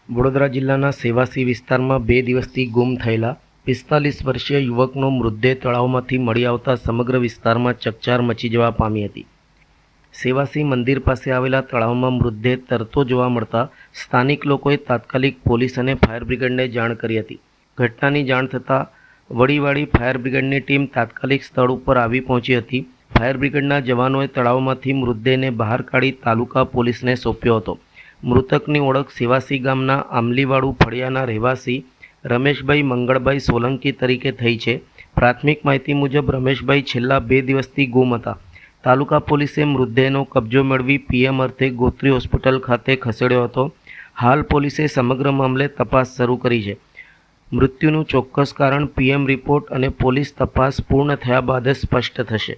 વડોદરા જિલ્લાના સેવાસી વિસ્તારમાં 2 દિવસથી ગુમ થયેલા 45 વર્ષીય યુવકનો મૃતદેહ તળાવમાંથી મળી આવતા સમગ્ર વિસ્તારમાં ચકચાર મચી જવા પામી હતી। સેવાસી મંદિર પાસે આવેલા તળાવમાં મૃતદેહ તરતો જોવા મળતા સ્થાનિક લોકોએ તાત્કાલિક પોલીસ અને ફાયર બ્રિગેડને જાણ કરી હતી। ઘટનાની જાણ થતાં વડીવાડી ફાયર બ્રિગેડની ટીમ તાત્કાલિક સ્થળ ઉપર આવી પહોંચી હતી। ફાયર બ્રિગેડના જવાનોએ તળાવમાંથી મૃતદેહને બહાર કાઢી તાલુકા પોલીસને સોંપ્યો હતો। મૃતકની ઓળખ સેવાસી ગામના આંબલીવાડુ ફળિયાના રહેવાસી રમેશભાઈ મંગળભાઈ સોલંકી તરીકે થઈ છે। પ્રાથમિક માહિતી મુજબ રમેશભાઈ છેલ્લા 2 દિવસથી ગુમ હતા। તાલુકા પોલીસે મૃતદેહનો કબજો મેળવી પીએમ અર્થે ગોત્રી હોસ્પિટલ ખાતે ખસેડ્યો હતો। હાલ પોલીસે સમગ્ર મામલે તપાસ શરૂ કરી છે। મૃત્યુનું ચોક્કસ કારણ પીએમ રિપોર્ટ અને પોલીસ તપાસ પૂર્ણ થયા બાદ જ સ્પષ્ટ થશે।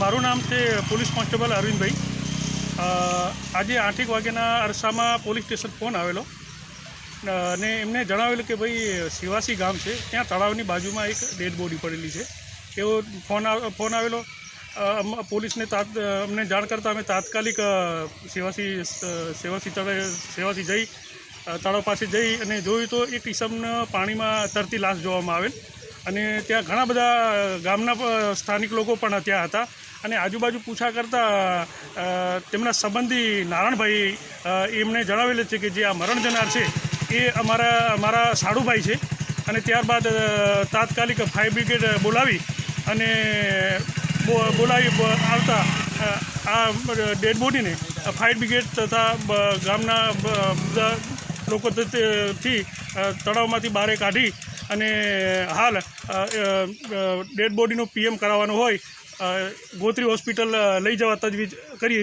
મારું નામ છે પોલીસ કોન્સ્ટેબલ અરવિંદભાઈ। આજે 8 વાગ્યાના અરસામાં પોલીસ સ્ટેશન ફોન આવેલો અને એમને જણાવેલું કે ભાઈ સેવાસી ગામ છે, ત્યાં તળાવની બાજુમાં એક ડેડ બોડી પડેલી છે। એવો ફોન આવેલો। પોલીસને અમને જાણ કરતાં અમે તાત્કાલિક સેવાસી જઈ તળાવ પાસે જઈ અને જોયું તો એક ઈસમને પાણીમાં તરતી લાશ જોવામાં આવેલ અને ત્યાં ઘણા બધા ગામના સ્થાનિક લોકો પણ ત્યાં હતા અને આજુબાજુ પૂછા કરતાં તેમના સંબંધી નારાયણભાઈ એમને જણાવેલું છે કે જે આ મરણ જનાર છે એ અમારા સાડુભાઈ છે। અને ત્યારબાદ તાત્કાલિક ફાયર બ્રિગેડ બોલાવી અને આવતા આ ડેડ બોડીને ફાયર બ્રિગેડ તથા ગામના બધા લોકો થી તળાવમાંથી બહાર કાઢી અને હાલ ડેડ બોડીનું પીએમ કરાવવાનું હોય ગોત્રી હોસ્પિટલ લઈ જવા તજવીજ કરી